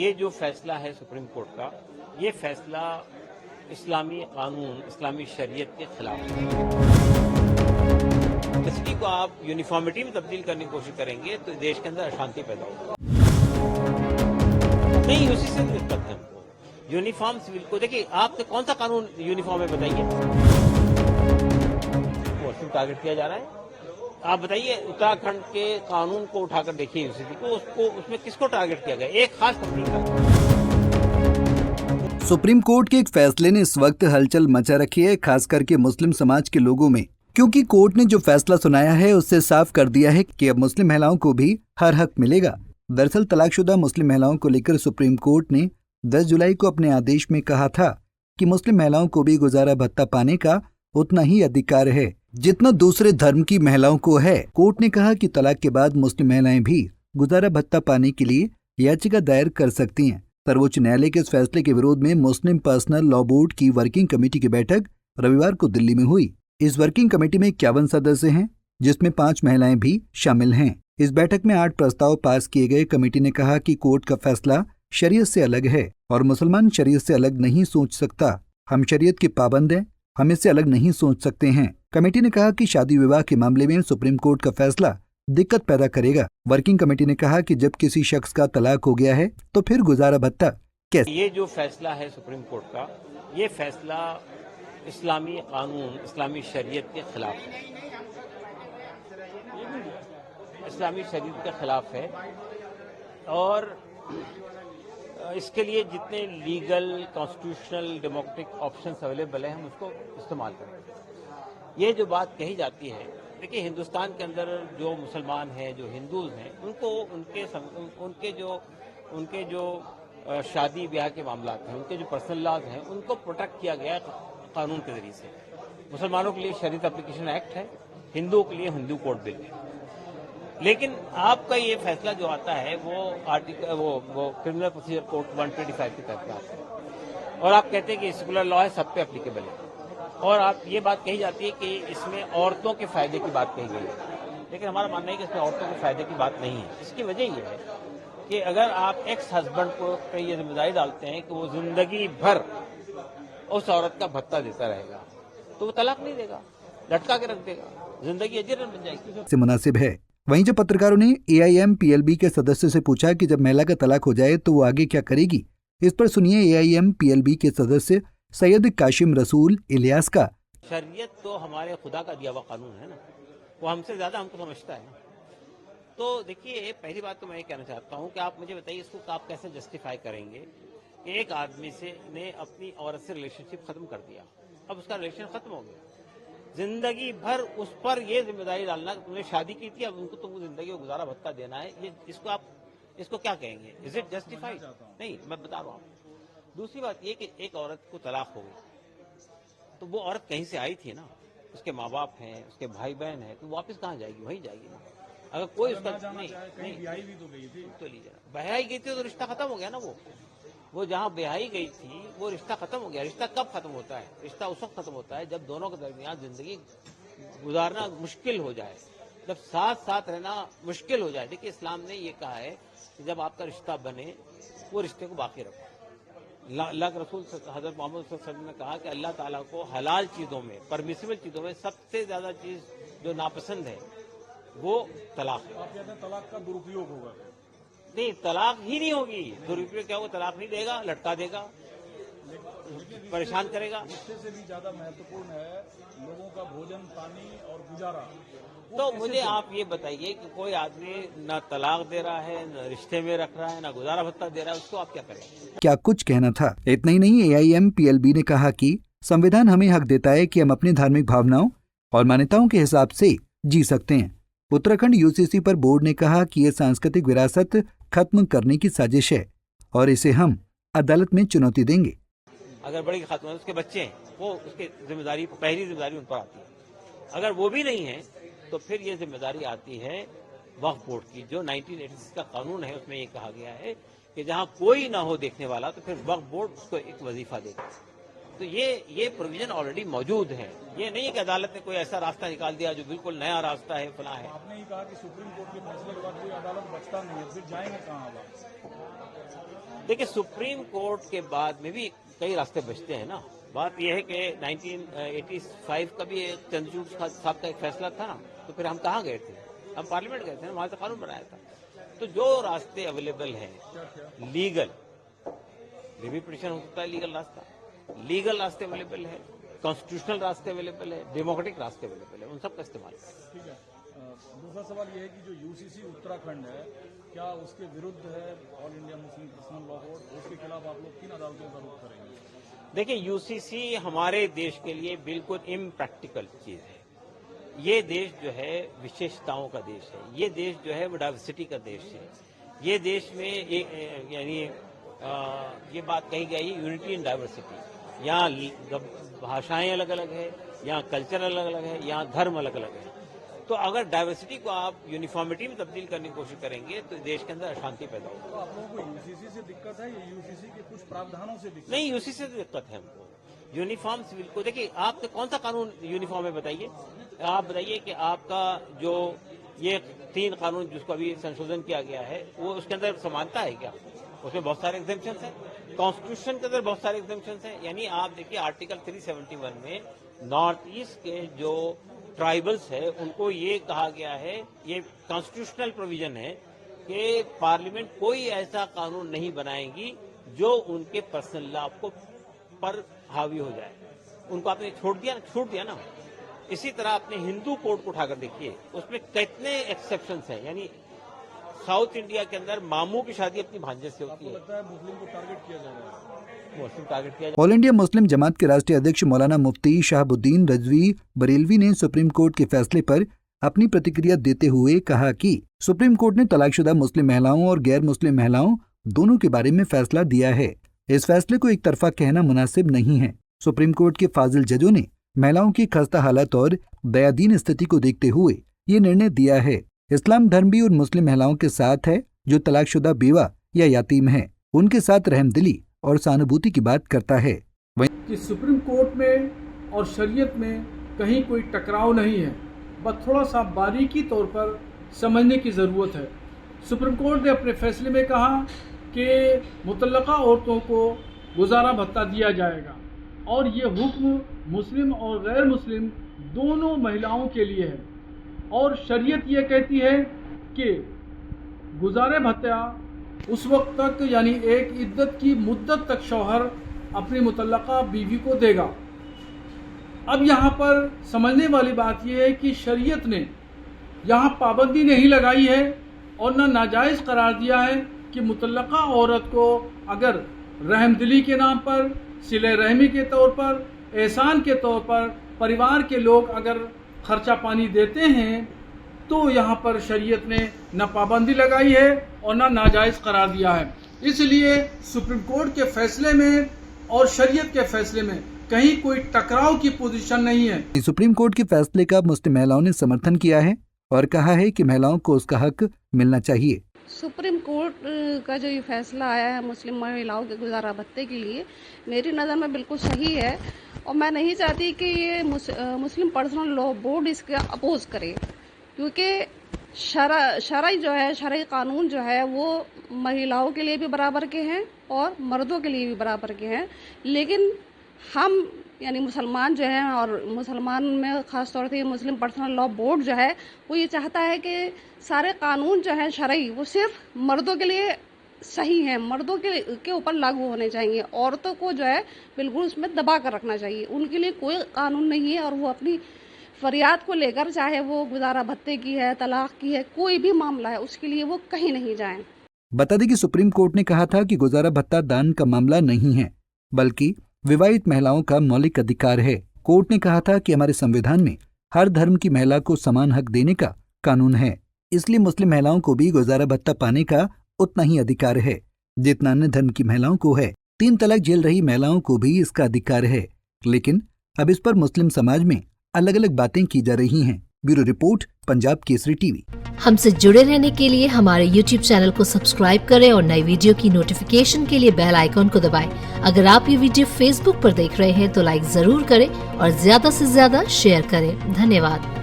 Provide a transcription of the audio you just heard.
ये जो फैसला है सुप्रीम कोर्ट का, ये फैसला इस्लामी कानून, इस्लामी शरीयत के खिलाफ है। किसी को आप यूनिफॉर्मिटी में तब्दील करने की कोशिश करेंगे तो देश के अंदर अशांति पैदा होगी। नहीं, उसी से दिक्कत है हमको। यूनिफॉर्म सिविल को देखिए, आपने कौन सा कानून यूनिफॉर्म है बताइए? मुस्लिम टारगेट किया जा रहा है। आप बताइए, उत्तराखंड के कानून को उठाकर देखिए यूनिवर्सिटी को, उसको उसमें किसको टारगेट किया गया? एक खास कंपनी का। सुप्रीम कोर्ट के एक फैसले ने इस वक्त हलचल मचा रखी है, खास करके मुस्लिम समाज के लोगों में, क्योंकि कोर्ट ने जो फैसला सुनाया है उससे साफ कर दिया है कि अब मुस्लिम महिलाओं को भी हर हक मिलेगा। दरअसल तलाकशुदा मुस्लिम महिलाओं को लेकर सुप्रीम कोर्ट ने 10 जुलाई को अपने आदेश में कहा था कि मुस्लिम महिलाओं को भी गुजारा भत्ता पाने का उतना ही अधिकार है जितना दूसरे धर्म की महिलाओं को है। कोर्ट ने कहा कि तलाक के बाद मुस्लिम महिलाएं भी गुजारा भत्ता पाने के लिए याचिका दायर कर सकती हैं। सर्वोच्च न्यायालय के इस फैसले के विरोध में मुस्लिम पर्सनल लॉ बोर्ड की वर्किंग कमेटी की बैठक रविवार को दिल्ली में हुई। इस वर्किंग कमेटी में 51 सदस्य हैं, जिसमें 5 महिलाएं भी शामिल हैं। इस बैठक में 8 प्रस्ताव पास किए गए। कमेटी ने कहा कि कोर्ट का फैसला शरीयत से अलग है और मुसलमान शरीयत से अलग नहीं सोच सकता। हम शरीयत के पाबंद हैं, हम इससे अलग नहीं सोच सकते हैं। कमेटी ने कहा कि शादी विवाह के मामले में सुप्रीम कोर्ट का फैसला दिक्कत पैदा करेगा। वर्किंग कमेटी ने कहा कि जब किसी शख्स का तलाक हो गया है तो फिर गुजारा भत्ता कैसे? ये जो फैसला है सुप्रीम कोर्ट का, ये फैसला इस्लामी कानून, इस्लामी शरीयत के खिलाफ है। इस्लामी शरीयत के खिलाफ है और इसके लिए जितने legal, constitutional, democratic options available हैं, हम उसको इस्तेमाल करें। ये जो बात कही जाती है, देखिए हिंदुस्तान के अंदर जो मुसलमान हैं, जो हिंदूज हैं, उनको उनके जो शादी ब्याह के मामला हैं, उनके जो पर्सनल लॉज हैं, उनको प्रोटेक्ट किया गया है कानून के जरिए से। मुसलमानों के लिए शरीयत एप्लीकेशन एक्ट है, हिंदुओं के लिए हिंदू कोड बिल है। लेकिन आपका ये फैसला जो आता है वो क्रिमिनल प्रोसीजर कोड 125 के तहत आता है और आप कहते हैं कि सेकुलर लॉ है, सब पे एप्लीकेबल है। और आप ये बात कही जाती है कि इसमें औरतों के फायदे की बात कही गई है, लेकिन हमारा मानना है कि इसमें औरतों के फायदे की बात नहीं है। इसकी वजह ये है कि अगर आप एक्स हस्बैंड को ये जिम्मेदारी डालते हैं कि वो जिंदगी भर उस औरत का भत्ता देता रहेगा, तो वो तलाक नहीं देगा, लटका के रख देगा, जिंदगी अजीरन बन जाएगी। से मुनासिब है। वहीं जब पत्रकारों ने AIM-PLB के सदस्य से पूछा कि जब महिला का तलाक हो जाए तो वो आगे क्या करेगी, इस पर सुनिए AIM-PLB के सदस्य सैयद काशिम रसूल इलियास का। शरीयत तो हमारे खुदा का दिया हुआ कानून है ना, वो हमसे ज्यादा हमको समझता है। तो देखिए, पहली बात तो मैं ये कहना चाहता हूँ कि आप मुझे बताइए इसको आप कैसे जस्टिफाई करेंगे कि एक आदमी से ने अपनी औरत से रिलेशनशिप खत्म कर दिया, अब उसका रिलेशन खत्म हो गया, जिंदगी भर उस पर ये जिम्मेदारी डालना कि तुमने शादी की थी, अब उनको तुमको जिंदगी को गुजारा भत्ता देना है, ये इसको क्या कहेंगे? Is it justified? नहीं, मैं बता रहा हूँ। दूसरी बात ये कि एक औरत को तलाक हो गई तो वो औरत कहीं से आई थी ना, उसके माँ बाप हैं, उसके भाई बहन हैं, तो वापस कहाँ जाएगी? वहीं जाएगी ना। अगर कोई उसका नहीं ब्याही भी तो गई थी, तो लीजिए, ब्याही गई थी तो रिश्ता खत्म हो गया ना। वो जहाँ ब्याही गई थी वो रिश्ता खत्म हो गया। रिश्ता कब खत्म होता है? रिश्ता उस वक्त खत्म होता है जब दोनों के दरमियान जिंदगी गुजारना मुश्किल हो जाए, जब साथ साथ रहना मुश्किल हो जाए। देखिए, इस्लाम ने ये कहा है कि जब आपका रिश्ता बने वो रिश्ते को बाकी रखो। अल्लाह के रसूल हज़रत मोहम्मद सल्लल्लाहु अलैहि वसल्लम ने कहा कि अल्लाह ताला को हलाल चीज़ों में, परमिसिबल चीज़ों में सबसे ज़्यादा चीज़ जो नापसंद है वो तलाक है। आप कहते हैं तलाक का दुरुपयोग होगा? नहीं, तलाक ही नहीं होगी। दुरुपयोग क्या होगा? तलाक नहीं देगा, लटका देगा, परेशान करेगा। रिश्ते से भी ज्यादा महत्वपूर्ण है लोगों का भोजन, पानी और गुजारा। तो मुझे आप ये बताइए कि कोई आदमी ना तलाक दे रहा है, ना रिश्ते में रख रहा है, ना गुजारा भत्ता दे रहा है, उसको आप क्या करें? क्या कुछ कहना था। इतना ही नहीं, AIM-PLB ने कहा कि संविधान हमें हक देता है कि हम अपनी धार्मिक भावनाओं और मान्यताओं के हिसाब से जी सकते हैं। उत्तराखंड UCC पर बोर्ड ने कहा कि यह सांस्कृतिक विरासत खत्म करने की साजिश है और इसे हम अदालत में चुनौती देंगे। अगर बड़ी खातून उसके बच्चे हैं, वो उसकी जिम्मेदारी, पहली जिम्मेदारी उन पर आती है। अगर वो भी नहीं है तो फिर ये जिम्मेदारी आती है वक्फ बोर्ड की, जो 1986 का कानून है उसमें ये कहा गया है कि जहां कोई ना हो देखने वाला तो फिर वक्फ बोर्ड उसको एक वजीफा देगा। तो ये प्रोविजन ऑलरेडी मौजूद है। ये नहीं है कि अदालत ने कोई ऐसा रास्ता निकाल दिया जो बिल्कुल नया रास्ता है, फला है। आपने ही कहा कि सुप्रीम कोर्ट के फैसले के बाद कोई अदालत बचता नहीं है, फिर जाएंगे कहाँ? देखिए, सुप्रीम कोर्ट के बाद में भी कई रास्ते बचते हैं ना। बात यह है कि 1985 का भी चंद्रचूड़ साहब का एक फैसला था ना, तो फिर हम कहाँ गए थे? हम पार्लियामेंट गए थे ना, वहां से कानून बनाया था। तो जो रास्ते अवेलेबल हैं लीगल, रिव्यू पिटीशन हो सकता है लीगल रास्ता, लीगल रास्ते अवेलेबल है, कॉन्स्टिट्यूशनल रास्ते अवेलेबल है, डेमोक्रेटिक रास्ते अवेलेबल है, उन सब का इस्तेमाल करें। ठीक है। दूसरा सवाल यह है कि जो यूसीसी उत्तराखंड है, क्या उसके विरुद्ध है all India Muslim personal law board? उसके खिलाफ आप लोग किन अदालतों का रुख करेंगे? देखिए, यूसीसी हमारे देश के लिए बिल्कुल इम्प्रैक्टिकल चीज है। ये देश जो है विशेषताओं का देश है, ये देश जो है वो डाइवर्सिटी का देश है। ये देश में यानी ये बात कही गई है यूनिटी इन डाइवर्सिटी। यहाँ भाषाएं अलग अलग है, यहाँ कल्चर अलग अलग है, यहाँ धर्म अलग अलग है। तो अगर डाइवर्सिटी को आप यूनिफॉर्मिटी में तब्दील करने की कोशिश करेंगे तो देश के अंदर अशांति पैदा होगी। तो आप लोगों को यूसीसी से दिक्कत है या यूसीसी के कुछ प्रावधानों से दिक्कत? नहीं, यूसीसी से दिक्कत है हमको। यूनिफॉर्म सिविल को देखिए, आपका कौन सा कानून यूनिफॉर्म है बताइए? आप बताइए कि आपका जो ये 3 कानून जिसको अभी संशोधन किया गया है, वो उसके अंदर समानता है क्या? उसमें बहुत सारे एग्जेम्पशंस हैं। कॉन्स्टिट्यूशन के अंदर बहुत सारे एग्जेम्पशंस हैं। यानी आप देखिए आर्टिकल 371 में नॉर्थ ईस्ट के जो ट्राइबल्स है उनको ये कहा गया है, ये कॉन्स्टिट्यूशनल प्रोविजन है कि पार्लियामेंट कोई ऐसा कानून नहीं बनाएगी जो उनके पर्सनल लॉ पर हावी हो जाए। उनको आपने छूट दिया ना। इसी तरह आपने हिंदू कोड को उठाकर देखिए, उसमें कितने एक्सेप्शंस हैं। यानी साउथ इंडिया के अंदर मामू की शादी अपनी भांजे से होती है। लगता है मुस्लिम को टारगेट किया जा रहा है? मुस्लिम टारगेट किया ऑल इंडिया मुस्लिम जमात के राष्ट्रीय अध्यक्ष मौलाना मुफ्ती शहाबुद्दीन रजवी बरेलवी ने सुप्रीम कोर्ट के फैसले पर अपनी प्रतिक्रिया देते हुए कहा कि सुप्रीम कोर्ट ने तलाकशुदा मुस्लिम महिलाओं और गैर मुस्लिम महिलाओं दोनों के बारे में फैसला दिया है। इस फैसले को एक तरफा कहना मुनासिब नहीं है। सुप्रीम कोर्ट के फाजिल जजों ने महिलाओं की खस्ता हालत और दयादीन स्थिति को देखते हुए ये निर्णय दिया है। इस्लाम धर्म भी उन मुस्लिम महिलाओं के साथ है जो तलाकशुदा बेवा या यतीम है, उनके साथ रहमदिली और सहानुभूति की बात करता है। कि सुप्रीम कोर्ट में और शरीयत में कहीं कोई टकराव नहीं है, बस थोड़ा सा बारीकी तौर पर समझने की ज़रूरत है। सुप्रीम कोर्ट ने अपने फैसले में कहा कि मुतल्लका औरतों को गुजारा भत्ता दिया जाएगा और ये हुक्म मुस्लिम और गैर मुस्लिम दोनों महिलाओं के लिए है। और शरीयत ये कहती है कि गुजारे भत्ता उस वक्त तक यानी एक इद्दत की मुद्दत तक शौहर अपनी मुतल्लका बीवी को देगा। अब यहाँ पर समझने वाली बात यह है कि शरीयत ने यहाँ पाबंदी नहीं लगाई है और न नाजायज़ करार दिया है कि मुतल्लका औरत को अगर रहमदिली के नाम पर, सिले रहमी के तौर पर, एहसान के तौर पर परिवार के लोग अगर खर्चा पानी देते हैं तो यहाँ पर शरीयत ने न पाबंदी लगाई है और न नाजायज़ करार दिया है। इसलिए सुप्रीम कोर्ट के फैसले में और शरीयत के फैसले में कहीं कोई टकराव की पोजीशन नहीं है। सुप्रीम कोर्ट के फैसले का मुस्लिम महिलाओं ने समर्थन किया है और कहा है कि महिलाओं को उसका हक मिलना चाहिए। सुप्रीम कोर्ट का जो ये फैसला आया है मुस्लिम महिलाओं के गुजारा भत्ते के लिए, मेरी नज़र में बिल्कुल सही है और मैं नहीं चाहती कि ये मुस्लिम पर्सनल लॉ बोर्ड इसके अपोज करे, क्योंकि शरई जो है, शरई कानून जो है वो महिलाओं के लिए भी बराबर के हैं और मर्दों के लिए भी बराबर के हैं। लेकिन हम यानी मुसलमान जो हैं और मुसलमान में ख़ास तौर से मुस्लिम पर्सनल लॉ बोर्ड जो है वो ये चाहता है कि सारे कानून जो हैं शरई वो सिर्फ मर्दों के लिए सही हैं, मर्दों के ऊपर लागू होने चाहिए। औरतों को जो है बिल्कुल उसमें दबा कर रखना चाहिए, उनके लिए कोई कानून नहीं है और वो अपनी फरियाद को लेकर, चाहे वो गुजारा भत्ते की है, तलाक की है, कोई भी मामला है, उसके लिए वो कहीं नहीं जाएं। बता दें कि सुप्रीम कोर्ट ने कहा था कि गुजारा भत्ता दान का मामला नहीं है बल्कि विवाहित महिलाओं का मौलिक अधिकार है। कोर्ट ने कहा था कि हमारे संविधान में हर धर्म की महिला को समान हक देने का कानून है, इसलिए मुस्लिम महिलाओं को भी गुजारा भत्ता पाने का उतना ही अधिकार है जितना अन्य धर्म की महिलाओं को है। 3 तलाक झेल रही महिलाओं को भी इसका अधिकार है, लेकिन अब इस पर मुस्लिम समाज में अलग अलग बातें की जा रही हैं। Bureau report, Punjab Kesari TV. हमसे जुड़े रहने के लिए हमारे YouTube चैनल को सब्सक्राइब करें और नई वीडियो की नोटिफिकेशन के लिए बेल आइकॉन को दबाएं। अगर आप ये वीडियो Facebook पर देख रहे हैं तो लाइक जरूर करें और ज्यादा से ज्यादा शेयर करें। धन्यवाद।